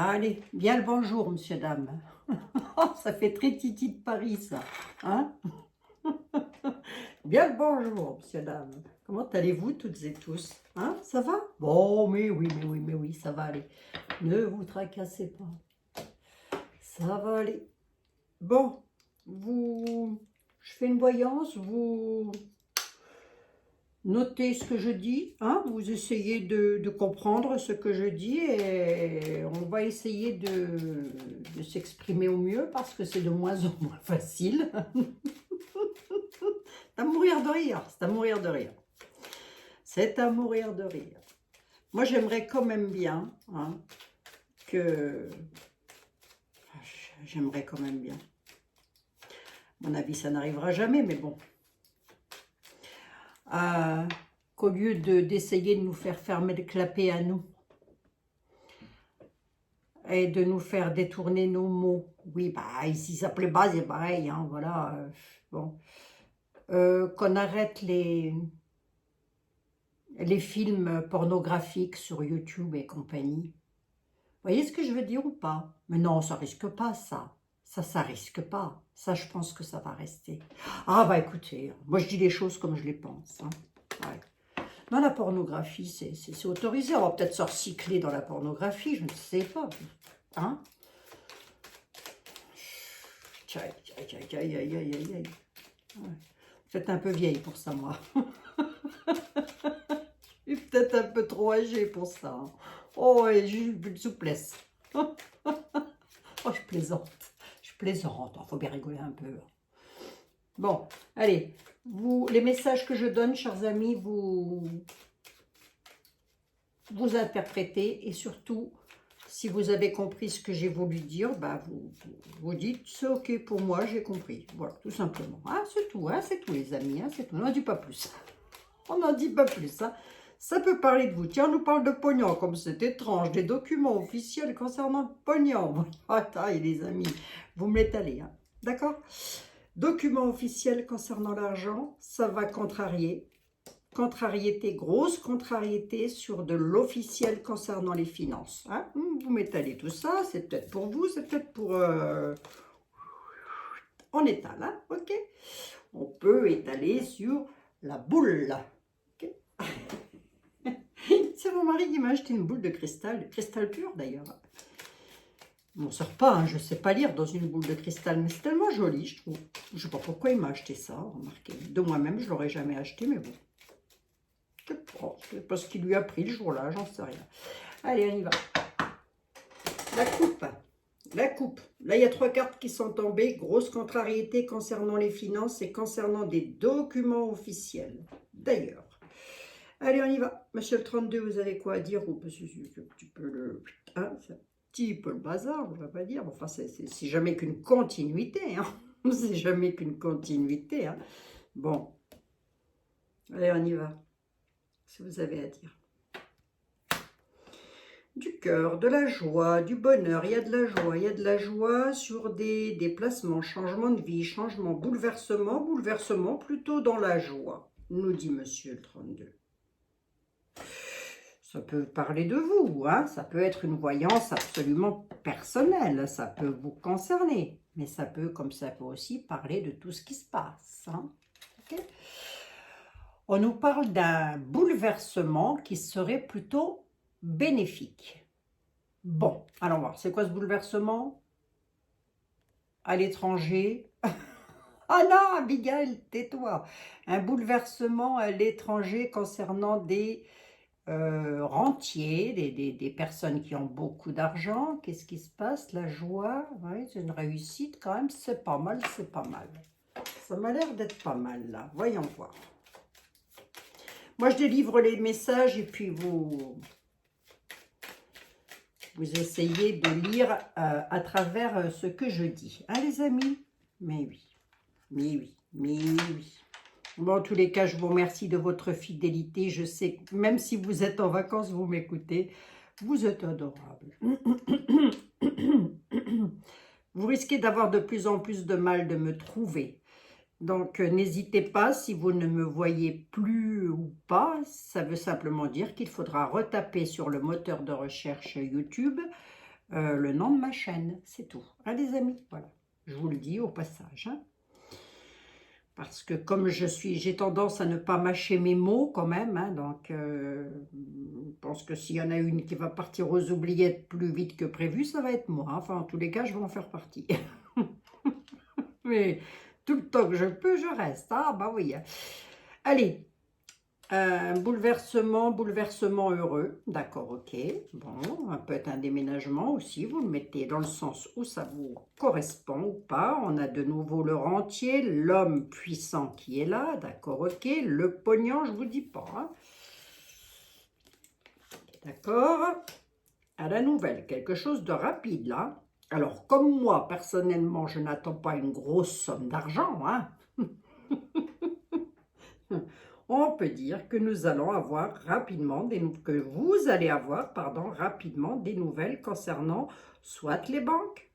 Allez, bien le bonjour, monsieur, dame. Oh, ça fait très titi de Paris, ça. Hein? Bien le bonjour, monsieur, dame. Comment allez-vous toutes et tous? Hein? Ça va? Bon, mais oui, ça va aller. Ne vous tracassez pas. Ça va aller. Bon, je fais une voyance, vous notez ce que je dis, hein? Vous essayez de comprendre ce que je dis et on va essayer de s'exprimer au mieux parce que c'est de moins en moins facile. C'est à mourir de rire, c'est à mourir de rire. C'est à mourir de rire. Moi, j'aimerais quand même bien, hein, j'aimerais quand même bien. À mon avis, ça n'arrivera jamais, mais bon. Qu'au lieu d'essayer de nous faire fermer le clapet à nous et de nous faire détourner nos mots. Oui, bah ici ça plaît pas, c'est pareil, hein, voilà. Bon, qu'on arrête les films pornographiques sur YouTube et compagnie. Vous voyez ce que je veux dire ou pas? Mais non, ça risque pas, ça. Ça risque pas. Ça, je pense que ça va rester. Ah bah écoutez, moi je dis les choses comme je les pense. Hein. Ouais. Non, la pornographie, c'est autorisé. On va peut-être se recycler dans la pornographie, je ne sais pas. Hein? Aïe, aïe, aïe, aïe, aïe, aïe, aïe. Ouais. Peut-être un peu vieille pour ça, moi. Je suis peut-être un peu trop âgée pour ça. Hein. Oh, ouais, j'ai eu plus de souplesse. Oh, je plaisante. Je plaisante. Il faut bien rigoler un peu. Bon, allez. Les messages que je donne, chers amis, vous interprétez et surtout, si vous avez compris ce que j'ai voulu dire, bah vous dites c'est ok pour moi, j'ai compris. Voilà, tout simplement. Ah, c'est tout les amis, hein, c'est tout. On n'en dit pas plus. On n'en dit pas plus. Hein. Ça peut parler de vous. Tiens, on nous parle de pognon, comme c'est étrange. Des documents officiels concernant le pognon. Attends, les amis, vous me l'étalez. Hein. D'accord? Documents officiels concernant l'argent, ça va contrarier. Contrariété, grosse contrariété sur de l'officiel concernant les finances. Hein? Vous m'étalez tout ça, c'est peut-être pour vous, c'est peut-être pour... On étale, hein? Ok? On peut étaler sur la boule. Okay? C'est mon mari qui m'a acheté une boule de cristal pur d'ailleurs. On ne sort pas, hein, je ne sais pas lire dans une boule de cristal, mais c'est tellement joli, je trouve. Je ne sais pas pourquoi il m'a acheté ça, remarquez. De moi-même, je ne l'aurais jamais acheté, mais bon. C'est parce qu'il lui a pris le jour-là, j'en sais rien. Allez, on y va. La coupe. La coupe. Là, il y a 3 cartes qui sont tombées. Grosse contrariété concernant les finances et concernant des documents officiels. D'ailleurs. Allez, on y va. Monsieur le 32, vous avez quoi à dire? Ou parce que c'est un petit peu le... Hein, c'est un petit peu le bazar, on ne va pas dire. Enfin, c'est jamais qu'une continuité. Hein. C'est jamais qu'une continuité. Hein. Bon. Allez, on y va. Si vous avez à dire. Du cœur, de la joie, du bonheur, il y a de la joie, il y a de la joie sur des déplacements, changement de vie, changement, bouleversement plutôt dans la joie, nous dit monsieur le 32. Ça peut parler de vous, hein? Ça peut être une voyance absolument personnelle, ça peut vous concerner, mais ça peut, comme ça peut aussi parler de tout ce qui se passe. Hein? Okay? On nous parle d'un bouleversement qui serait plutôt bénéfique. Bon, allons voir, c'est quoi ce bouleversement? À l'étranger. Ah non, Abigail, tais-toi. Un bouleversement à l'étranger concernant des rentiers, des personnes qui ont beaucoup d'argent. Qu'est-ce qui se passe? La joie, oui, c'est une réussite quand même, c'est pas mal, c'est pas mal. Ça m'a l'air d'être pas mal là, voyons voir. Moi, je délivre les messages et puis vous essayez de lire à travers ce que je dis. Hein, les amis? Mais oui, mais oui, mais oui. Bon, en tous les cas, je vous remercie de votre fidélité. Je sais que même si vous êtes en vacances, vous m'écoutez. Vous êtes adorable. Vous risquez d'avoir de plus en plus de mal de me trouver. Donc, n'hésitez pas, si vous ne me voyez plus ou pas, ça veut simplement dire qu'il faudra retaper sur le moteur de recherche YouTube le nom de ma chaîne, c'est tout. Hein, les amis, voilà. Je vous le dis au passage. Hein. Parce que comme j'ai tendance à ne pas mâcher mes mots quand même, hein, donc je pense que s'il y en a une qui va partir aux oubliettes plus vite que prévu, ça va être moi. Enfin, en tous les cas, je vais en faire partie. Mais tout le temps que je peux, je reste. Ah bah oui. Allez, bouleversement heureux. D'accord, ok. Bon, ça peut être un déménagement aussi. Vous le mettez dans le sens où ça vous correspond ou pas. On a de nouveau le rentier, l'homme puissant qui est là. D'accord, ok. Le pognon, je vous dis pas. Hein. D'accord. À la nouvelle, quelque chose de rapide là. Alors, comme moi, personnellement, je n'attends pas une grosse somme d'argent, hein. On peut dire que nous allons avoir rapidement que vous allez avoir, pardon, rapidement des nouvelles concernant soit les banques,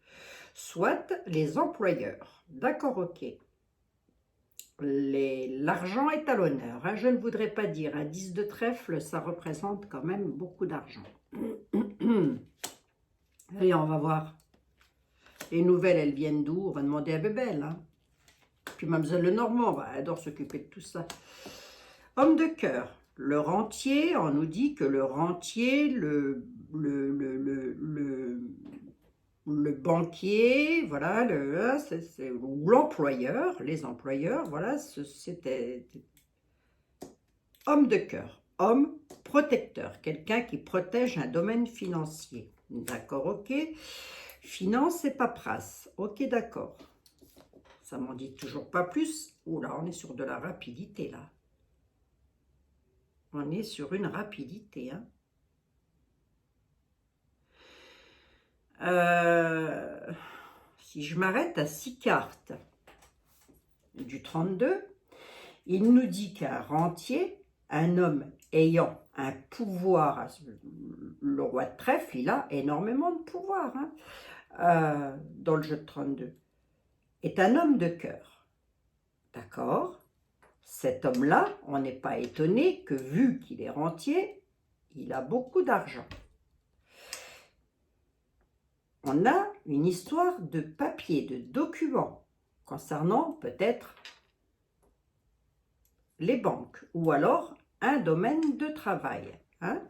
soit les employeurs. D'accord, ok. L'argent est à l'honneur. Hein. Je ne voudrais pas dire un 10 de trèfle, ça représente quand même beaucoup d'argent. Allez, on va voir. Les nouvelles, elles viennent d'où? On va demander à Bébel. Hein. Puis Mademoiselle Lenormand, elle adore s'occuper de tout ça. Homme de cœur. Le rentier, on nous dit que le rentier, le banquier, voilà, l'employeur, les employeurs, voilà, c'était homme de cœur, homme protecteur, quelqu'un qui protège un domaine financier. D'accord, ok. Finance et paperasse. Ok, d'accord. Ça m'en dit toujours pas plus. Oh là, on est sur de la rapidité, là. On est sur une rapidité. Hein. Si je m'arrête à 6 cartes du 32, il nous dit qu'un rentier, un homme ayant un pouvoir, le roi de trèfle, il a énormément de pouvoir hein, dans le jeu de 32, est un homme de cœur. D'accord? Cet homme-là, on n'est pas étonné que vu qu'il est rentier, il a beaucoup d'argent. On a une histoire de papier, de documents concernant peut-être les banques ou alors un domaine de travail. Hein?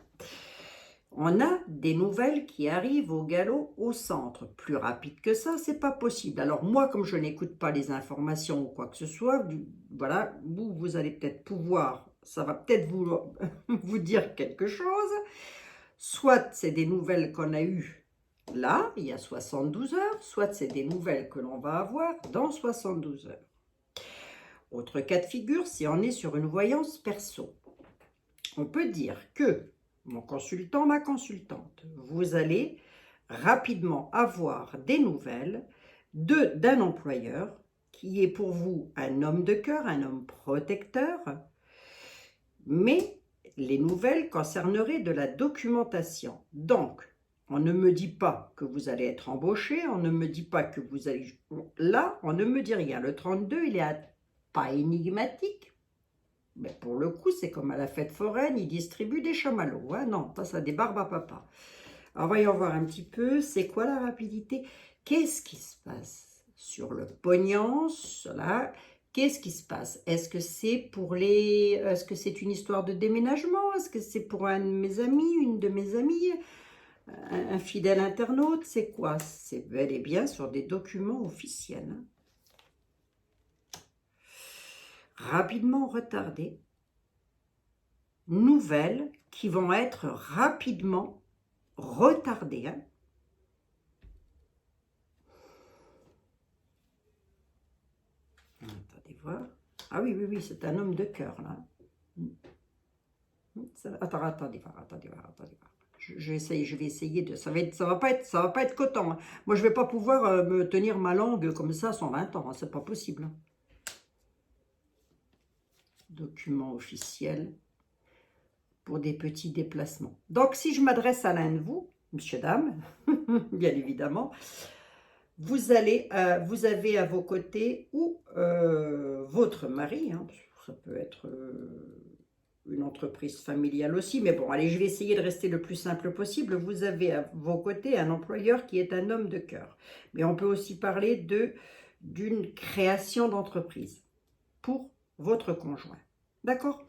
On a des nouvelles qui arrivent au galop au centre. Plus rapide que ça, c'est pas possible. Alors moi, comme je n'écoute pas les informations ou quoi que ce soit, voilà, vous allez peut-être pouvoir, ça va peut-être vous dire quelque chose. Soit c'est des nouvelles qu'on a eues là, il y a 72 heures, soit c'est des nouvelles que l'on va avoir dans 72 heures. Autre cas de figure, si on est sur une voyance perso, on peut dire que mon consultant, ma consultante, vous allez rapidement avoir des nouvelles d'un employeur qui est pour vous un homme de cœur, un homme protecteur, mais les nouvelles concerneraient de la documentation. Donc, on ne me dit pas que vous allez être embauché, on ne me dit pas que vous allez... Là, on ne me dit rien. Le 32, il est pas énigmatique, mais pour le coup, c'est comme à la fête foraine, il distribue des chamallows. Hein non, ça des barbes à papa. Alors, voyons voir un petit peu, c'est quoi la rapidité? Qu'est-ce qui se passe sur le pognon, cela? Qu'est-ce qui se passe? Est-ce que c'est Est-ce que c'est une histoire de déménagement? Est-ce que c'est pour un de mes amis, une de mes amies? Un fidèle internaute? C'est quoi? C'est bel et bien sur des documents officiels. Hein. Rapidement retardées. Nouvelles qui vont être rapidement retardées. Hein. Attendez voir. Ah oui, oui, oui, c'est un homme de cœur, là. Attendez voir. Je vais essayer de... Ça va pas être coton. Hein. Moi, je vais pas pouvoir me tenir ma langue comme ça 120 ans. Hein. C'est pas possible. Hein. Document officiel pour des petits déplacements. Donc, si je m'adresse à l'un de vous, monsieur, dame, bien évidemment, vous avez à vos côtés ou votre mari, hein, ça peut être une entreprise familiale aussi. Mais bon, allez, je vais essayer de rester le plus simple possible. Vous avez à vos côtés un employeur qui est un homme de cœur. Mais on peut aussi parler d'une création d'entreprise pour votre conjoint. D'accord?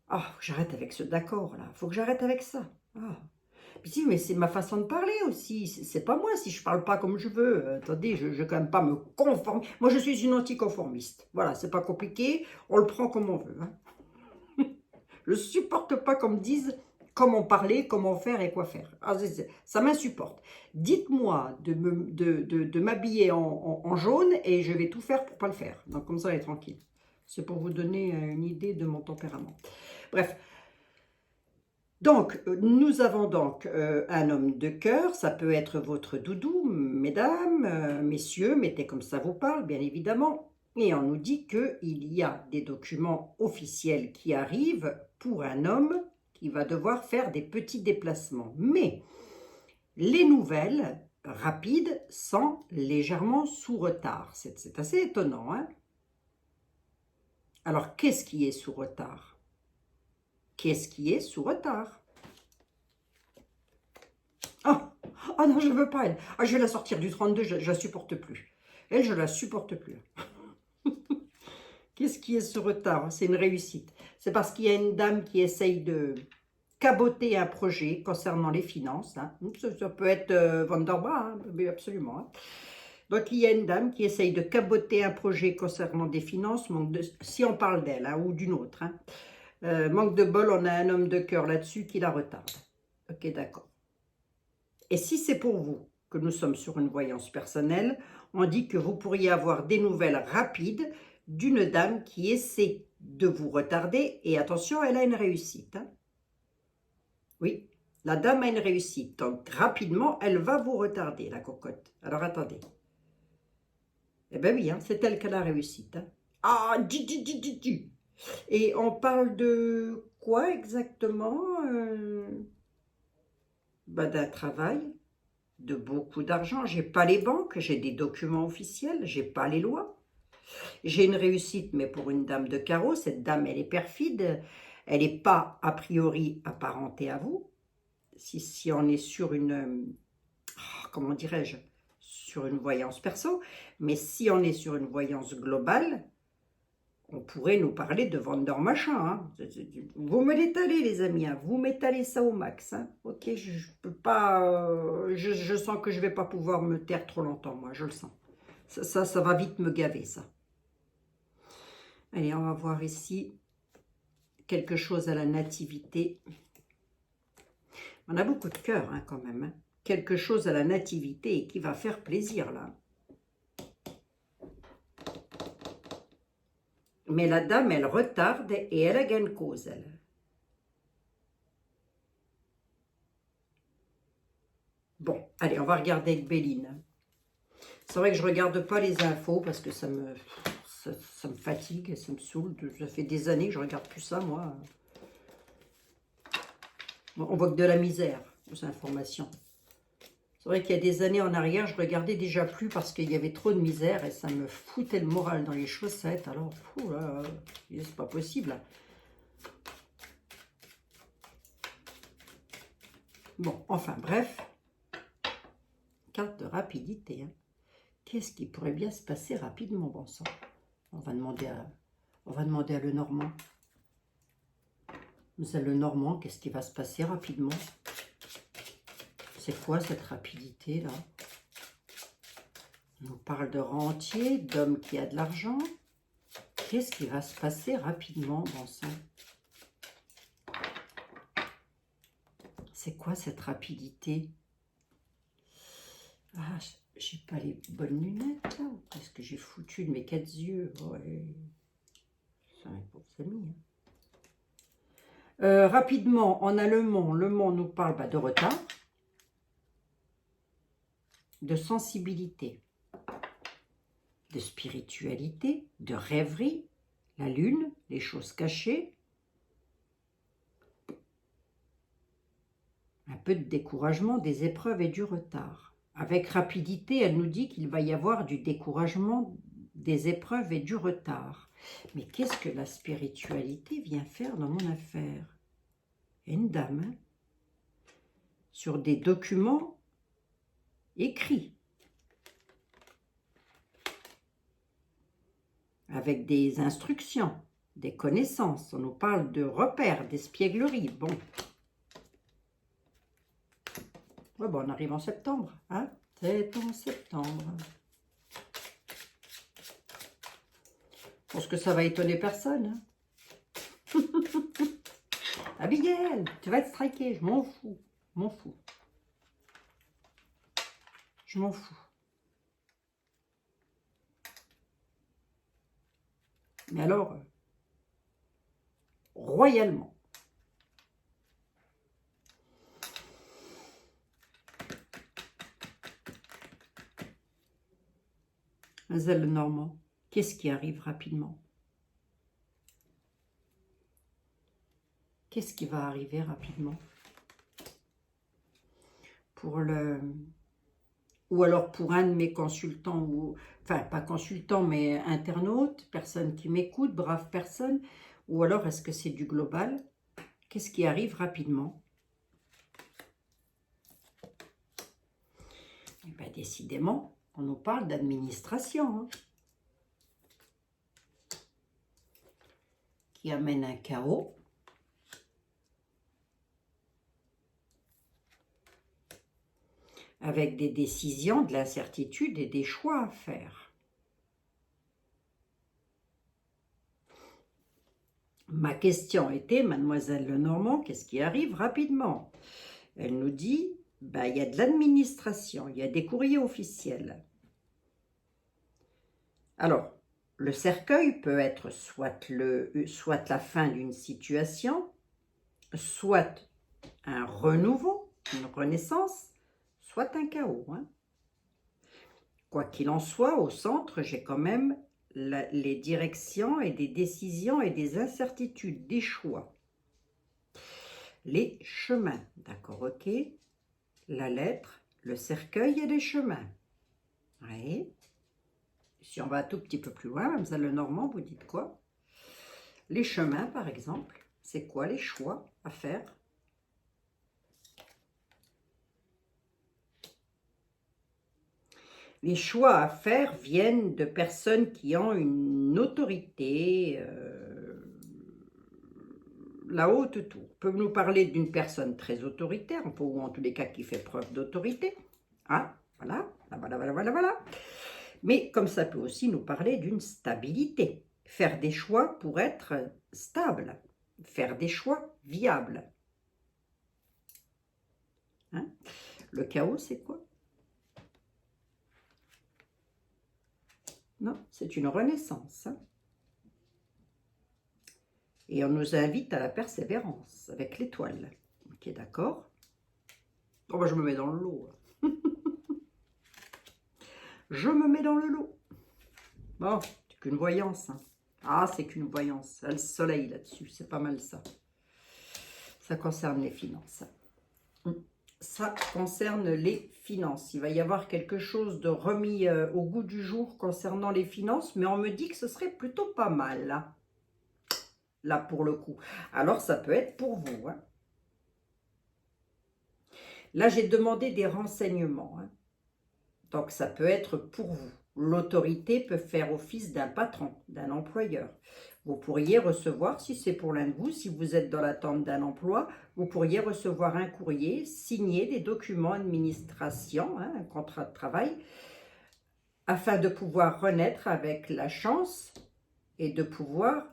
Ah, j'arrête avec ce d'accord là. Faut que j'arrête avec ça. Ah. Puis si, mais c'est ma façon de parler aussi. C'est pas moi si je parle pas comme je veux. Attendez, je quand même pas me conformer. Moi, je suis une anticonformiste. Voilà, c'est pas compliqué. On le prend comme on veut. Hein. Je supporte pas qu'on me dise comment parler, comment faire et quoi faire. Ah, ça m'insupporte. Dites-moi de m'habiller en jaune et je vais tout faire pour pas le faire. Donc comme ça, elle est tranquille. C'est pour vous donner une idée de mon tempérament. Bref. Donc, nous avons donc un homme de cœur, ça peut être votre doudou, mesdames, messieurs, mettez comme ça vous parle, bien évidemment. Et on nous dit qu'il y a des documents officiels qui arrivent pour un homme qui va devoir faire des petits déplacements. Mais les nouvelles rapides sont légèrement sous retard. C'est assez étonnant, hein? Alors, qu'est-ce qui est sous retard? Qu'est-ce qui est sous retard? Oh, oh non, je ne veux pas elle. Ah, je vais la sortir du 32, je ne la supporte plus. Elle, je ne la supporte plus. Qu'est-ce qui est ce retard? C'est une réussite. C'est parce qu'il y a une dame qui essaye de caboter un projet concernant les finances. Hein. Ça peut être Vanderba, hein, absolument. Hein. Donc, il y a une dame qui essaye de caboter un projet concernant des finances, si on parle d'elle hein, ou d'une autre. Hein. Manque de bol, on a un homme de cœur là-dessus qui la retarde. Ok, d'accord. Et si c'est pour vous que nous sommes sur une voyance personnelle, on dit que vous pourriez avoir des nouvelles rapides d'une dame qui essaie de vous retarder. Et attention, elle a une réussite. Hein. Oui, la dame a une réussite. Donc, rapidement, elle va vous retarder, la cocotte. Alors, attendez. Eh bien oui, hein, c'est elle qui a la réussite. Hein. Ah, du. Et on parle de quoi exactement d'un travail, de beaucoup d'argent. J'ai pas les banques, j'ai des documents officiels, j'ai pas les lois. J'ai une réussite, mais pour une dame de carreau, cette dame, elle est perfide. Elle n'est pas, a priori, apparentée à vous. Si on est sur une, comment dirais-je, sur une voyance perso, mais si on est sur une voyance globale, on pourrait nous parler de vendeur machin. Hein. Vous me l'étalez, les amis. Hein. Vous m'étalez ça au max. Hein. Ok, je peux pas. Je sens que je vais pas pouvoir me taire trop longtemps, moi. Je le sens. Ça va vite me gaver, ça. Allez, on va voir ici quelque chose à la nativité. On a beaucoup de cœur, hein, quand même. Hein. Quelque chose à la nativité qui va faire plaisir, là. Mais la dame, elle retarde et elle a gain de cause, elle. Bon, allez, on va regarder avec Béline. C'est vrai que je ne regarde pas les infos parce que ça me fatigue, ça me saoule. Ça fait des années que je ne regarde plus ça, moi. On voit que de la misère, aux informations. C'est vrai qu'il y a des années en arrière, je regardais déjà plus parce qu'il y avait trop de misère et ça me foutait le moral dans les chaussettes. Alors, fou là, c'est pas possible. Bon, enfin, bref. Carte de rapidité. Hein. Qu'est-ce qui pourrait bien se passer rapidement, bon sang? On va demander à le Normand. C'est le Normand, qu'est-ce qui va se passer rapidement? C'est quoi cette rapidité là? On parle de rentier, d'homme qui a de l'argent. Qu'est-ce qui va se passer rapidement, bon sang? C'est quoi cette rapidité? Ah, j'ai pas les bonnes lunettes là. Qu'est-ce que j'ai foutu de mes 4 yeux? Ouais. C'est un pauvre ami. Hein. Rapidement, en allemand, le mot nous parle de retard, de sensibilité, de spiritualité, de rêverie, la lune, les choses cachées, un peu de découragement, des épreuves et du retard. Avec rapidité, elle nous dit qu'il va y avoir du découragement, des épreuves et du retard. Mais qu'est-ce que la spiritualité vient faire dans mon affaire? Il y a une dame, hein, sur des documents écrits, avec des instructions, des connaissances. On nous parle de repères, d'espièglerie. Bon. Ouais, bon, on arrive en septembre, hein? C'est en septembre. Je pense que ça va étonner personne. Hein? Abigail, tu vas être strikée, je m'en fous. Je m'en fous. Je m'en fous. Mais alors, royalement. Mademoiselle Lenormand, qu'est-ce qui arrive rapidement? Qu'est-ce qui va arriver rapidement? Pour le... Ou alors pour un de mes consultants, ou enfin pas consultant, mais internaute, personne qui m'écoute, brave personne, ou alors est-ce que c'est du global? Qu'est-ce qui arrive rapidement? Eh bien, décidément, on nous parle d'administration, hein, qui amène un chaos. Avec des décisions, de l'incertitude et des choix à faire. Ma question était, Mademoiselle Lenormand, qu'est-ce qui arrive rapidement? Elle nous dit, ben, il y a de l'administration, il y a des courriers officiels. Alors, le cercueil peut être soit la fin d'une situation, soit un renouveau, une renaissance, soit un chaos. Hein. Quoi qu'il en soit, au centre, j'ai quand même les directions et des décisions et des incertitudes, des choix. Les chemins, d'accord, ok. La lettre, le cercueil et les chemins. Oui. Si on va un tout petit peu plus loin, Mademoiselle Lenormand, vous dites quoi? Les chemins, par exemple, c'est quoi les choix à faire? Les choix à faire viennent de personnes qui ont une autorité, la haute tour. On peut nous parler d'une personne très autoritaire, ou en tous les cas qui fait preuve d'autorité. Hein? Voilà, voilà. Mais comme ça peut aussi nous parler d'une stabilité. Faire des choix pour être stable. Faire des choix viables. Hein? Le chaos, c'est quoi? Non, c'est une renaissance. Hein? Et on nous invite à la persévérance avec l'étoile. Ok, d'accord? Oh, bah, je me mets dans le lot. Je me mets dans le lot. Bon, c'est qu'une voyance. Hein. Ah, c'est qu'une voyance. Il y a le soleil là-dessus, c'est pas mal ça. Ça concerne les finances. Ça concerne les finances. Il va y avoir quelque chose de remis au goût du jour concernant les finances, mais on me dit que ce serait plutôt pas mal, là pour le coup. Alors, ça peut être pour vous. Hein. Là, j'ai demandé des renseignements. Hein. Donc, ça peut être pour vous. L'autorité peut faire office d'un patron, d'un employeur. Vous pourriez recevoir, si c'est pour l'un de vous, si vous êtes dans l'attente d'un emploi, vous pourriez recevoir un courrier, signer des documents d'administration, hein, un contrat de travail, afin de pouvoir renaître avec la chance et de pouvoir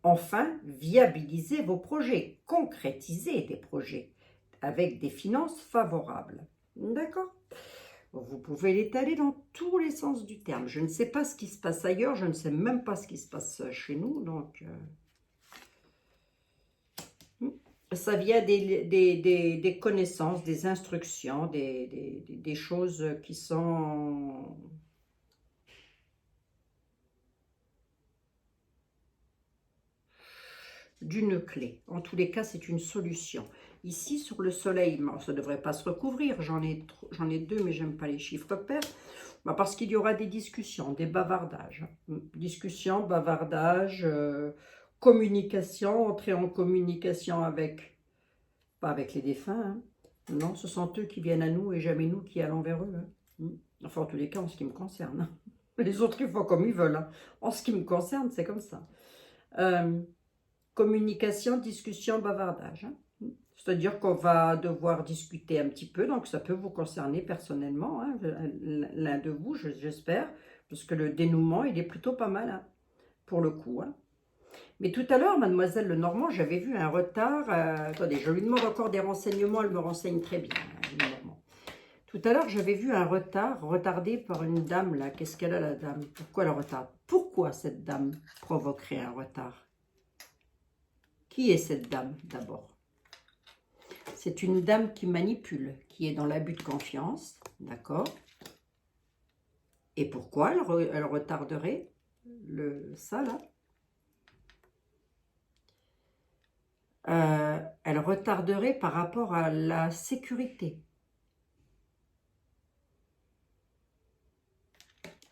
enfin viabiliser vos projets, concrétiser des projets avec des finances favorables. D'accord ? Vous pouvez l'étaler dans tous les sens du terme. Je ne sais pas ce qui se passe ailleurs, je ne sais même pas ce qui se passe chez nous. Donc, ça vient des connaissances, des instructions, des choses qui sont... d'une clé. En tous les cas, c'est une solution. Ici, sur le soleil, ça ne devrait pas se recouvrir. J'en ai deux, mais j'aime pas les chiffres pairs. Bah, parce qu'il y aura des discussions, des bavardages. Discussions, bavardages, communication, entrer en communication avec, pas avec les défunts, hein. Non, ce sont eux qui viennent à nous et jamais nous qui allons vers eux, hein. Enfin, en tous les cas, en ce qui me concerne, hein. Les autres, ils font comme ils veulent, hein. En ce qui me concerne, c'est comme ça. Communication, discussion, bavardage, hein. C'est-à-dire qu'on va devoir discuter un petit peu, donc ça peut vous concerner personnellement, hein, l'un de vous, j'espère, parce que le dénouement, il est plutôt pas mal, hein, pour le coup, hein. Mais tout à l'heure, mademoiselle Lenormand, j'avais vu un retard. Attendez, je lui demande encore des renseignements, elle me renseigne très bien, Lenormand. Tout à l'heure, j'avais vu un retard, retardé par une dame, là. Qu'est-ce qu'elle a, la dame? Pourquoi le retard? Pourquoi cette dame provoquerait un retard? Qui est cette dame, d'abord? C'est une dame qui manipule, qui est dans l'abus de confiance, d'accord? Et pourquoi elle retarderait ça, là? Elle retarderait par rapport à la sécurité.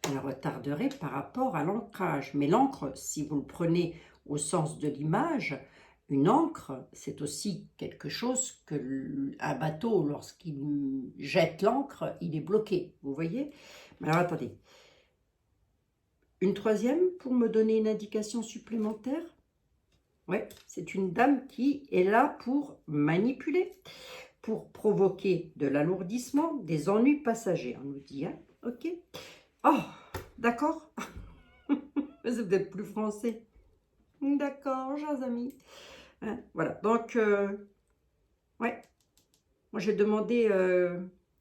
Elle retarderait par rapport à l'ancrage. Mais l'encre, si vous le prenez au sens de l'image, une encre, c'est aussi quelque chose que un bateau, lorsqu'il jette l'ancre, il est bloqué. Vous voyez? Mais alors, attendez. Une troisième pour me donner une indication supplémentaire? Oui, c'est une dame qui est là pour manipuler, pour provoquer de l'alourdissement, des ennuis passagers, on nous dit, hein? Ok. Oh, d'accord. C'est peut-être plus français. D'accord, chers amis. Hein, voilà, donc, ouais. Moi, j'ai demandé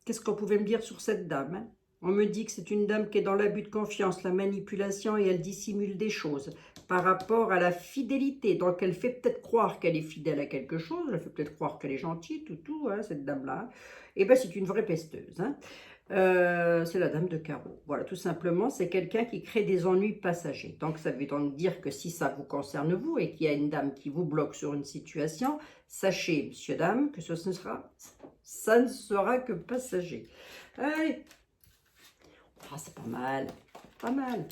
qu'est-ce qu'on pouvait me dire sur cette dame, hein. On me dit que c'est une dame qui est dans l'abus de confiance, la manipulation, et elle dissimule des choses par rapport à la fidélité. Donc, elle fait peut-être croire qu'elle est fidèle à quelque chose, elle fait peut-être croire qu'elle est gentille, tout, hein, cette dame-là. Et bien, c'est une vraie pesteuse, hein. C'est la dame de carreau. Voilà, tout simplement, c'est quelqu'un qui crée des ennuis passagers. Donc, ça veut donc dire que si ça vous concerne vous et qu'il y a une dame qui vous bloque sur une situation, sachez, monsieur, dame, que ça ne sera que passager. Allez. Ah, c'est pas mal, pas mal.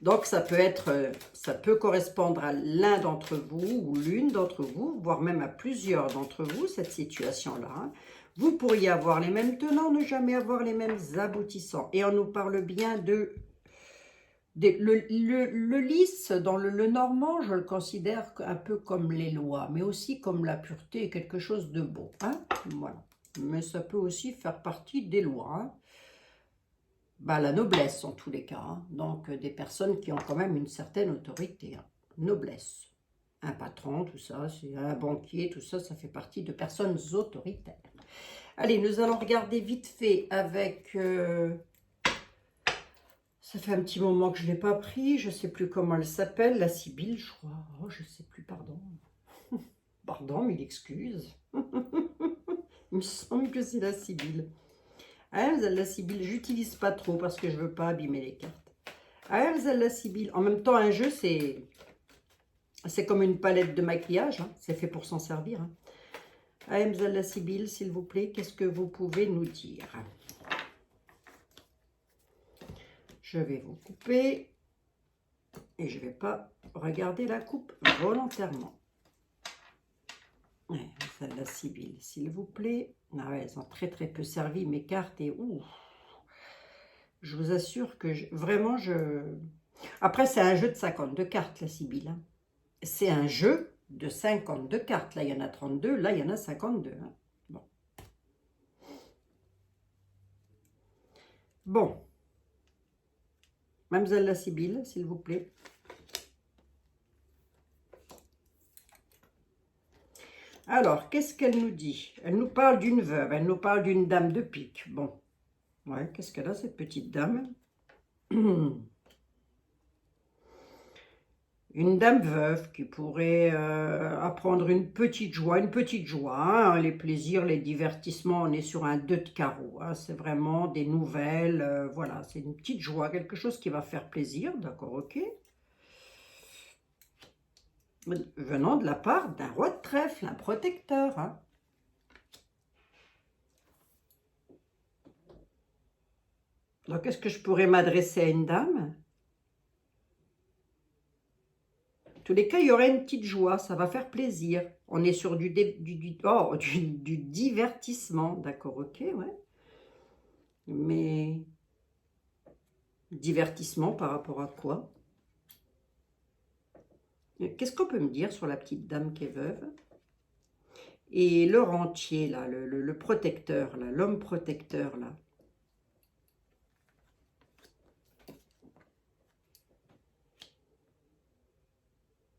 Donc, ça peut correspondre à l'un d'entre vous ou l'une d'entre vous, voire même à plusieurs d'entre vous, cette situation-là, hein. Vous pourriez avoir les mêmes tenants, ne jamais avoir les mêmes aboutissants. Et on nous parle bien le lys, dans le normand, je le considère un peu comme les lois, mais aussi comme la pureté, quelque chose de beau, hein, voilà. Mais ça peut aussi faire partie des lois, hein. Bah, la noblesse en tous les cas, hein. Donc des personnes qui ont quand même une certaine autorité, hein. Noblesse. Un patron, tout ça, c'est un banquier, tout ça, ça fait partie de personnes autoritaires. Allez, nous allons regarder vite fait avec... ça fait un petit moment que je ne l'ai pas pris, je ne sais plus comment elle s'appelle, la Sibylle, je crois. Oh, je ne sais plus, pardon. Pardon, mille excuses. Il me semble que c'est la Sibylle. La Sibylle, j'utilise pas trop parce que je veux pas abîmer les cartes. La Sibylle. En même temps, un jeu, c'est comme une palette de maquillage, hein. C'est fait pour s'en servir, hein. La Sibylle, s'il vous plaît, qu'est-ce que vous pouvez nous dire? Je vais vous couper et je ne vais pas regarder la coupe volontairement. La Sibylle, s'il vous plaît. Ah ouais, elles ont très très peu servi mes cartes et ouf, je vous assure que vraiment Après, c'est un jeu de 52 cartes, la Sibylle, hein. C'est un jeu de 52 cartes. Là, il y en a 32, là, il y en a 52, hein. Bon. Bon. Mademoiselle la Sibylle, s'il vous plaît. Alors, qu'est-ce qu'elle nous dit? Elle nous parle d'une veuve, elle nous parle d'une dame de pique. Bon, ouais, qu'est-ce qu'elle a, cette petite dame? Une dame veuve qui pourrait apprendre une petite joie, hein, les plaisirs, les divertissements, on est sur un 2 de carreau, hein, c'est vraiment des nouvelles, voilà, c'est une petite joie, quelque chose qui va faire plaisir, d'accord, ok. Venant de la part d'un roi de trèfle, un protecteur, hein. Donc, est-ce que je pourrais m'adresser à une dame? En tous les cas, il y aura une petite joie, ça va faire plaisir. On est sur du divertissement, d'accord, ok, ouais. Mais divertissement par rapport à quoi? Qu'est-ce qu'on peut me dire sur la petite dame qui est veuve? Et le rentier, là, le protecteur, là, l'homme protecteur, là.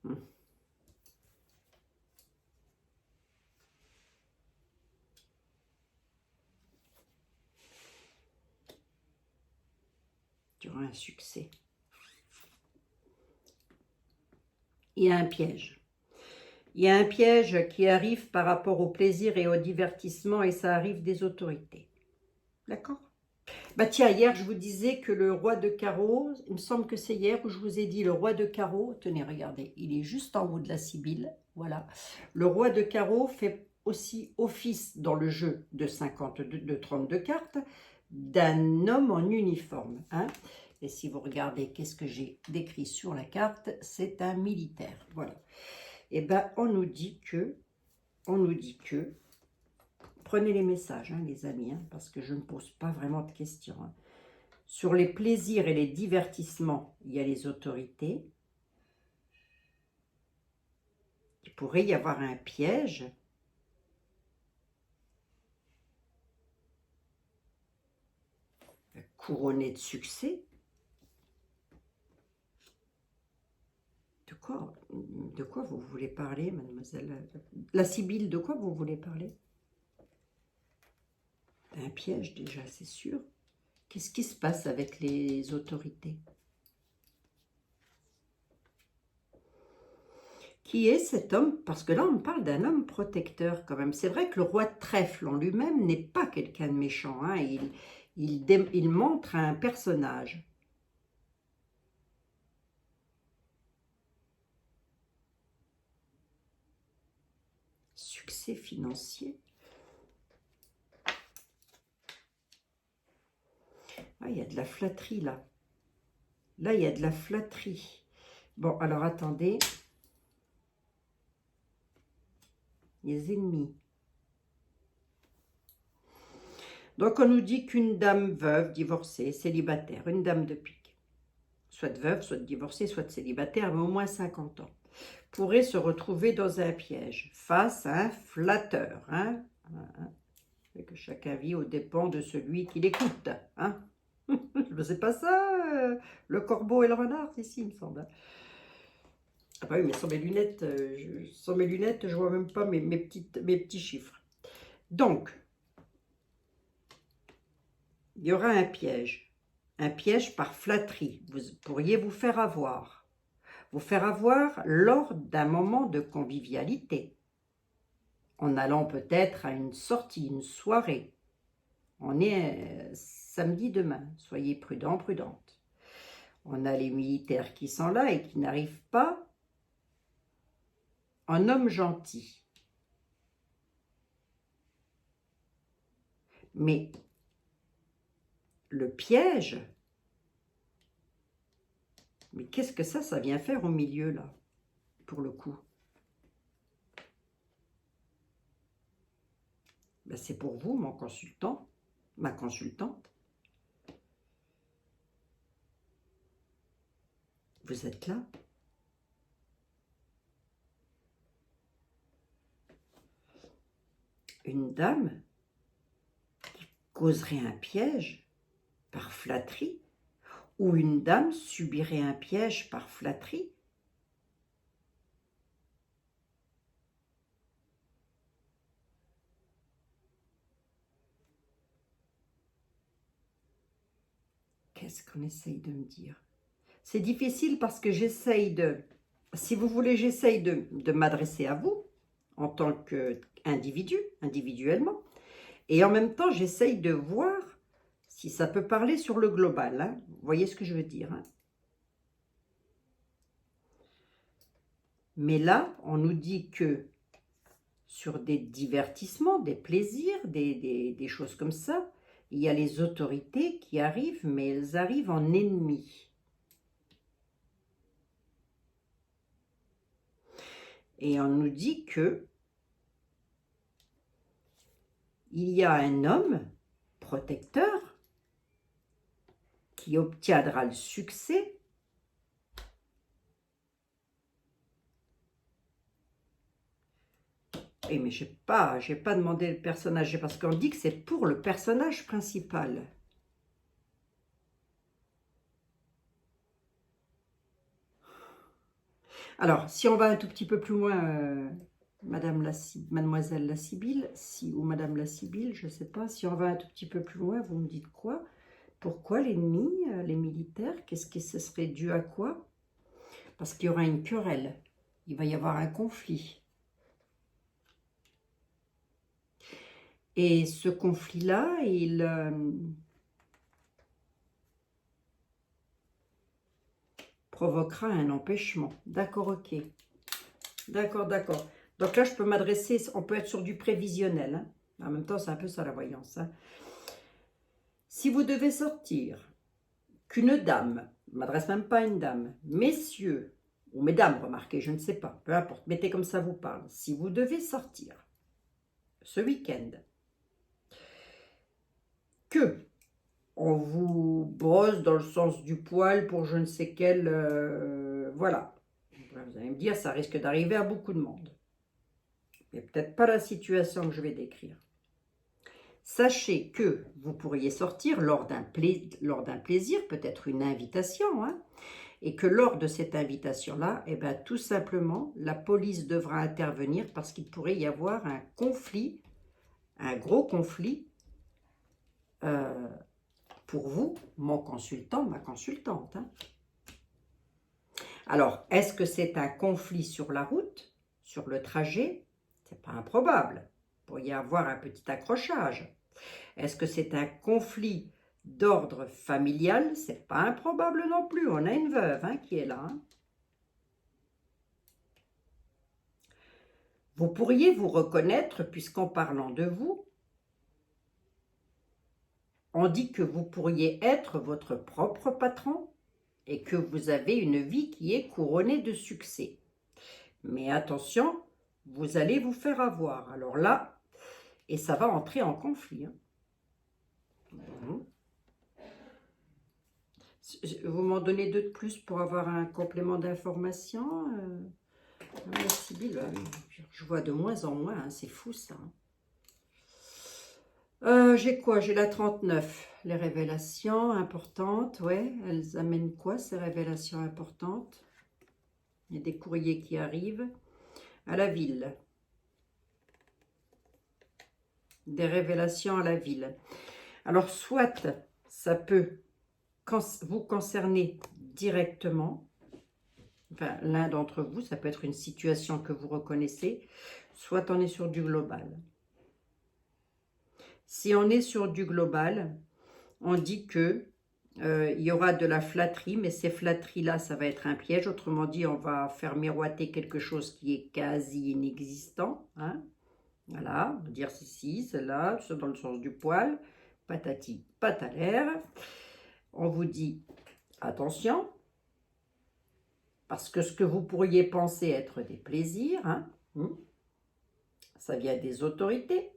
Hmm. Tu auras un succès. Il y a un piège. Il y a un piège qui arrive par rapport au plaisir et au divertissement et ça arrive des autorités. D'accord? Bah tiens, hier je vous disais que le roi de carreau, il me semble que c'est hier où je vous ai dit le roi de carreau, tenez regardez, il est juste en haut de la sibylle, voilà. Le roi de carreau fait aussi office dans le jeu de 32 cartes d'un homme en uniforme. Hein. Et si vous regardez qu'est-ce que j'ai décrit sur la carte, c'est un militaire, voilà. Et bien on nous dit que, prenez les messages, hein, les amis, hein, parce que je ne pose pas vraiment de questions. Hein. Sur les plaisirs et les divertissements, il y a les autorités. Il pourrait y avoir un piège. Couronné de succès. De quoi vous voulez parler, mademoiselle? La Sibylle, de quoi vous voulez parler? Un piège déjà, c'est sûr. Qu'est-ce qui se passe avec les autorités? Qui est cet homme? Parce que là, on parle d'un homme protecteur quand même. C'est vrai que le roi de trèfle en lui-même n'est pas quelqu'un de méchant. Hein. Il montre un personnage. Succès financier. Ah, il y a de la flatterie là. Là, il y a de la flatterie. Bon, alors attendez. Les ennemis. Donc, on nous dit qu'une dame veuve, divorcée, célibataire, une dame de pique, soit veuve, soit divorcée, soit célibataire, mais au moins 50 ans, pourrait se retrouver dans un piège face à un flatteur. Hein, et que chacun vit aux dépens de celui qui l'écoute. Hein. C'est pas ça, le corbeau et le renard, ici, il me semble. Ah bah oui, mais sans mes lunettes, je vois même pas mes petits chiffres. Donc, il y aura un piège par flatterie. Vous pourriez vous faire avoir. Vous faire avoir lors d'un moment de convivialité. En allant peut-être à une sortie, une soirée. On est samedi demain. Soyez prudents, prudentes. On a les militaires qui sont là et qui n'arrivent pas. Un homme gentil. Mais le piège, mais qu'est-ce que ça vient faire au milieu là, pour le coup? Ben, c'est pour vous, mon consultant, ma consultante. Vous êtes là. Une dame qui causerait un piège par flatterie, ou une dame subirait un piège par flatterie. Qu'est-ce qu'on essaye de me dire? C'est difficile parce que j'essaye de... Si vous voulez, j'essaye de m'adresser à vous en tant qu'individu, individuellement. Et en même temps, j'essaye de voir si ça peut parler sur le global. Hein. Vous voyez ce que je veux dire? Hein. Mais là, on nous dit que sur des divertissements, des plaisirs, des choses comme ça, il y a les autorités qui arrivent, mais elles arrivent en ennemis. Et on nous dit que il y a un homme protecteur qui obtiendra le succès et mais j'ai pas demandé le personnage parce qu'on dit que c'est pour le personnage principal. Alors, si on va un tout petit peu plus loin, Mademoiselle la Sibylle, ou Madame la Sibylle, je ne sais pas, si on va un tout petit peu plus loin, vous me dites quoi? Pourquoi l'ennemi, les militaires? Qu'est-ce que ce serait dû à quoi? Parce qu'il y aura une querelle, il va y avoir un conflit. Et ce conflit-là, il provoquera un empêchement. D'accord, ok. D'accord, d'accord. Donc là, je peux m'adresser, on peut être sur du prévisionnel. Hein. En même temps, c'est un peu ça la voyance. Hein. Si vous devez sortir, qu'une dame, je ne m'adresse même pas à une dame, messieurs, ou mesdames, remarquez, je ne sais pas, peu importe, mettez comme ça vous parle. Si vous devez sortir ce week-end, que on vous brosse dans le sens du poil pour je ne sais quel... voilà. Vous allez me dire, ça risque d'arriver à beaucoup de monde. Mais peut-être pas la situation que je vais décrire. Sachez que vous pourriez sortir lors d'un plaisir, peut-être une invitation, hein, et que lors de cette invitation-là, eh ben, tout simplement, la police devra intervenir parce qu'il pourrait y avoir un conflit, un gros conflit, pour vous, mon consultant, ma consultante. Hein. Alors, est-ce que c'est un conflit sur la route, sur le trajet? C'est pas improbable. Il pourrait y avoir un petit accrochage. Est-ce que c'est un conflit d'ordre familial? C'est pas improbable non plus. On a une veuve hein, qui est là. Hein. Vous pourriez vous reconnaître, puisqu'en parlant de vous, on dit que vous pourriez être votre propre patron et que vous avez une vie qui est couronnée de succès. Mais attention, vous allez vous faire avoir. Alors là, et ça va entrer en conflit. Hein. Vous m'en donnez deux de plus pour avoir un complément d'information la Sibylle, je vois de moins en moins, hein, c'est fou ça. J'ai quoi? J'ai la 39. Les révélations importantes, ouais. Elles amènent quoi ces révélations importantes? Il y a des courriers qui arrivent. À la ville. Des révélations à la ville. Alors, soit ça peut vous concerner directement, enfin, l'un d'entre vous, ça peut être une situation que vous reconnaissez, soit on est sur du global. Si on est sur du global, on dit que il y aura de la flatterie, mais ces flatteries-là, ça va être un piège. Autrement dit, on va faire miroiter quelque chose qui est quasi inexistant. Hein. Voilà, on va dire si, celle-là, c'est dans le sens du poil, patati, patalaire. On vous dit, attention, parce que ce que vous pourriez penser être des plaisirs, hein, ça vient des autorités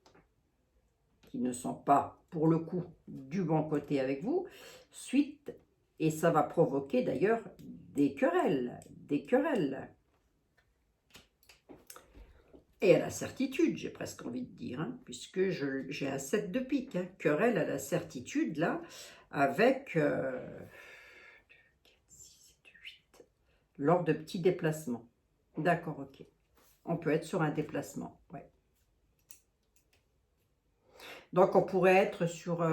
qui ne sont pas, pour le coup, du bon côté avec vous, suite, et ça va provoquer d'ailleurs des querelles, Et à la certitude, j'ai presque envie de dire, hein, puisque j'ai un 7 de pique, hein, querelle à la certitude, là, avec 8, lors de petits déplacements. D'accord, ok. On peut être sur un déplacement, ouais. Donc, on pourrait être sur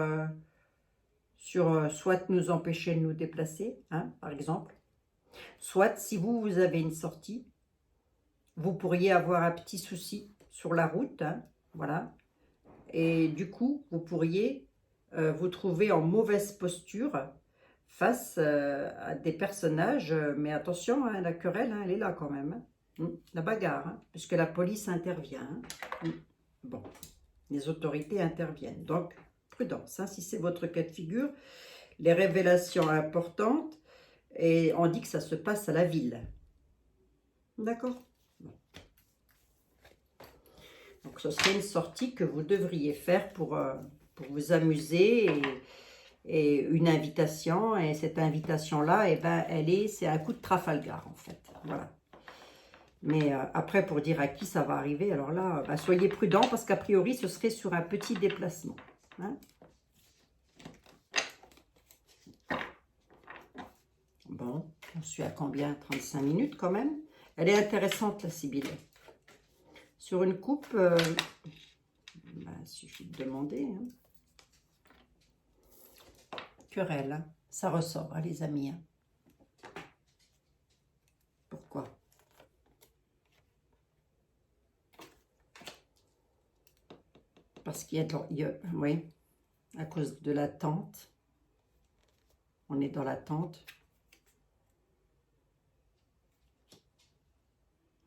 soit nous empêcher de nous déplacer, hein, par exemple. Soit, si vous avez une sortie, vous pourriez avoir un petit souci sur la route, hein, voilà. Et du coup, vous pourriez vous trouver en mauvaise posture face à des personnages. Mais attention, hein, la querelle, hein, elle est là quand même. Hein, la bagarre, hein, puisque la police intervient. Hein. Bon, les autorités interviennent. Donc, prudence. Hein, si c'est votre cas de figure, les révélations importantes, et on dit que ça se passe à la ville. D'accord? Donc, ce serait une sortie que vous devriez faire pour vous amuser et une invitation. Et cette invitation-là, eh ben, c'est un coup de Trafalgar, en fait. Voilà. Mais après, pour dire à qui ça va arriver, alors là, bah, soyez prudents parce qu'a priori, ce serait sur un petit déplacement. Hein. Bon, on suit à combien? 35 minutes quand même. Elle est intéressante, la Sibylle. Sur une coupe, bah, il suffit de demander. Hein. Querelle, hein. Ça ressort, hein, les amis. Hein. Pourquoi? Parce qu'il y a, oui, à cause de l'attente. On est dans l'attente.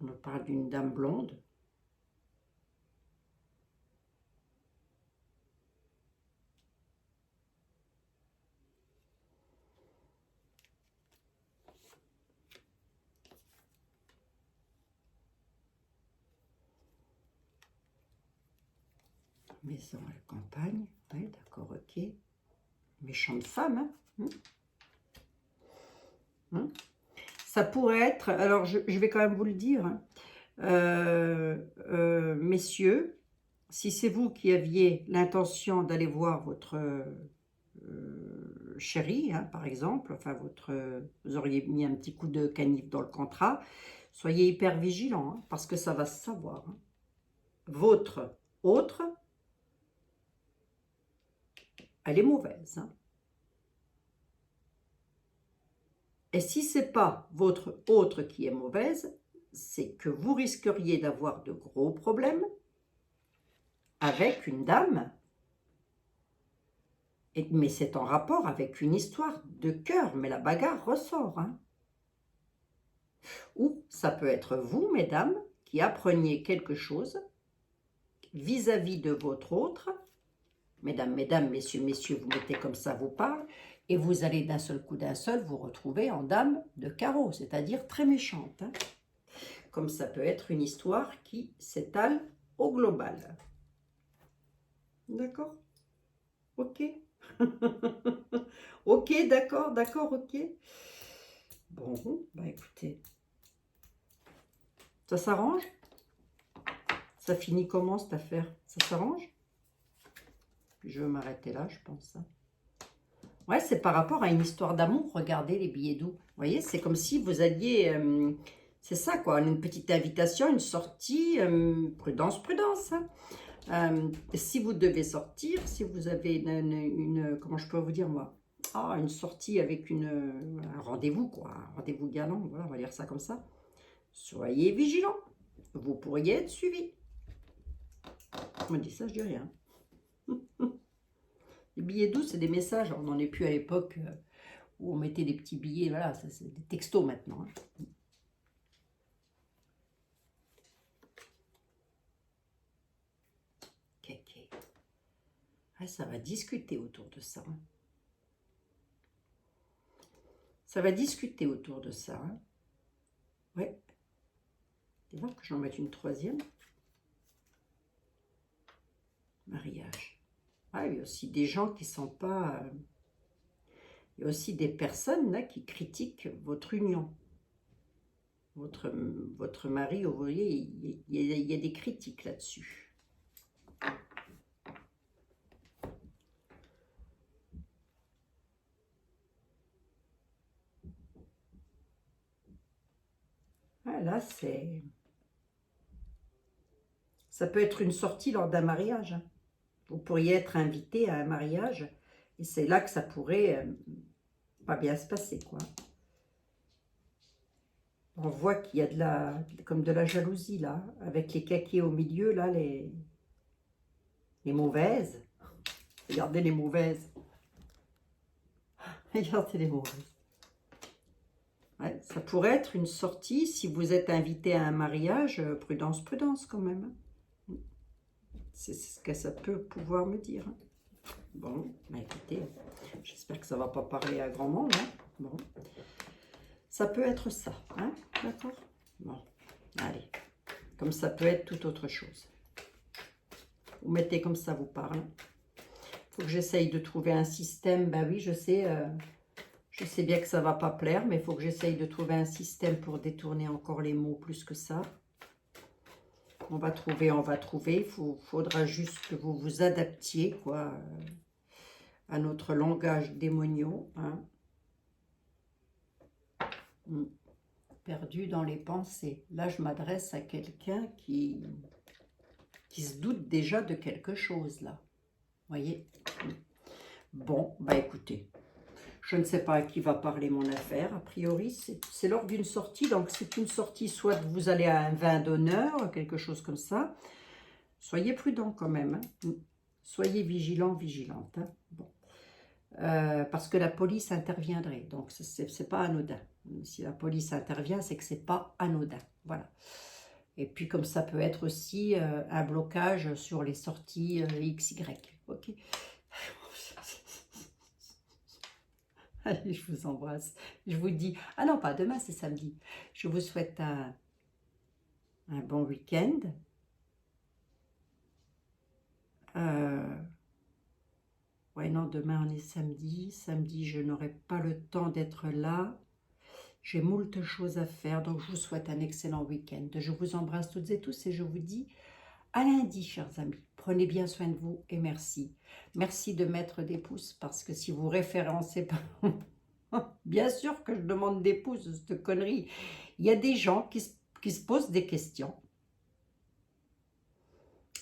On nous parle d'une dame blonde. Maison à la campagne. Oui, d'accord, ok. Méchante femme, hein. Ça pourrait être, alors je vais quand même vous le dire, hein. Messieurs, si c'est vous qui aviez l'intention d'aller voir votre chéri, hein, par exemple, enfin vous auriez mis un petit coup de canif dans le contrat, soyez hyper vigilants, hein, parce que ça va se savoir. Hein. Votre autre, elle est mauvaise. Hein. Et si ce n'est pas votre autre qui est mauvaise, c'est que vous risqueriez d'avoir de gros problèmes avec une dame. Mais c'est en rapport avec une histoire de cœur, mais la bagarre ressort. Hein. Ou ça peut être vous, mesdames, qui appreniez quelque chose vis-à-vis de votre autre. Mesdames, messieurs, vous mettez comme ça vos parles, et vous allez d'un seul coup vous retrouver en dame de carreau, c'est-à-dire très méchante. Hein. Comme ça peut être une histoire qui s'étale au global. D'accord? Ok. Ok, d'accord, ok. Bon, bah écoutez. Ça s'arrange? Ça finit comment cette affaire? Ça s'arrange? Je vais m'arrêter là, je pense. Ouais, c'est par rapport à une histoire d'amour. Regardez les billets doux. Vous voyez, c'est comme si vous alliez... c'est ça, quoi. Une petite invitation, une sortie. Prudence, prudence. Hein. Si vous devez sortir, si vous avez une comment je peux vous dire, moi? Ah, une sortie avec un rendez-vous, quoi. Un rendez-vous galant. Voilà, on va dire ça comme ça. Soyez vigilants. Vous pourriez être suivi. On me dit ça, je dis rien. Les billets doux, c'est des messages. On n'en est plus à l'époque où on mettait des petits billets. Voilà, c'est des textos maintenant. Hein. Okay. Ah, ça va discuter autour de ça. Hein. Ça va discuter autour de ça. Hein. Ouais. Tu vois que j'en mette une troisième. Mariage. Ah, il y a aussi des gens qui ne sont pas... il y a aussi des personnes là qui critiquent votre union. Votre mari, vous voyez, il y a des critiques là-dessus. Ah, là, c'est... Ça peut être une sortie lors d'un mariage. Hein. Vous pourriez être invité à un mariage et c'est là que ça pourrait pas bien se passer, quoi. On voit qu'il y a comme de la jalousie, là, avec les kakés au milieu, là, les mauvaises. Regardez les mauvaises. Regardez les mauvaises. Ouais, ça pourrait être une sortie, si vous êtes invité à un mariage, prudence, prudence quand même. C'est ce que ça peut pouvoir me dire. Bon, bah écoutez, j'espère que ça ne va pas parler à grand monde. Hein. Bon, ça peut être ça, hein, d'accord? Bon, allez, comme ça peut être toute autre chose. Vous mettez comme ça vous parle. Il faut que j'essaye de trouver un système. Ben oui, je sais bien que ça ne va pas plaire, mais il faut que j'essaye de trouver un système pour détourner encore les mots plus que ça. On va trouver, on va trouver. Il faudra juste que vous vous adaptiez, quoi, à notre langage démoniaux. Hein. Perdu dans les pensées. Là, je m'adresse à quelqu'un qui se doute déjà de quelque chose, là. Voyez? Bon, bah écoutez, je ne sais pas à qui va parler mon affaire. A priori, c'est lors d'une sortie. Donc, c'est une sortie, soit vous allez à un vin d'honneur, quelque chose comme ça. Soyez prudent quand même. Hein. Soyez vigilant, vigilante. Hein. Bon. Parce que la police interviendrait. Donc, c'est pas anodin. Si la police intervient, c'est que c'est pas anodin. Voilà. Et puis, comme ça peut être aussi un blocage sur les sorties XY. Ok. Allez, je vous embrasse. Je vous dis... Ah non, pas demain, c'est samedi. Je vous souhaite un bon week-end. Ouais, non, demain, on est samedi. Samedi, je n'aurai pas le temps d'être là. J'ai moult choses à faire, donc je vous souhaite un excellent week-end. Je vous embrasse toutes et tous et je vous dis à lundi, chers amis. Prenez bien soin de vous et merci. Merci de mettre des pouces parce que si vous référencez pas... Bien sûr que je demande des pouces, cette connerie. Il y a des gens qui se posent des questions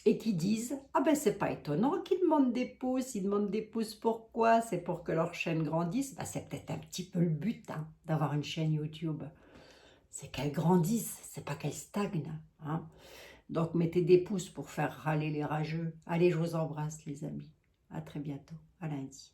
et qui disent « Ah ben c'est pas étonnant qu'ils demandent des pouces, ils demandent des pouces pourquoi? C'est pour que leur chaîne grandisse. Ben, » c'est peut-être un petit peu le but hein, d'avoir une chaîne YouTube. C'est qu'elle grandisse, c'est pas qu'elle stagne. Hein. Donc mettez des pouces pour faire râler les rageux. Allez, je vous embrasse les amis. À très bientôt, à lundi.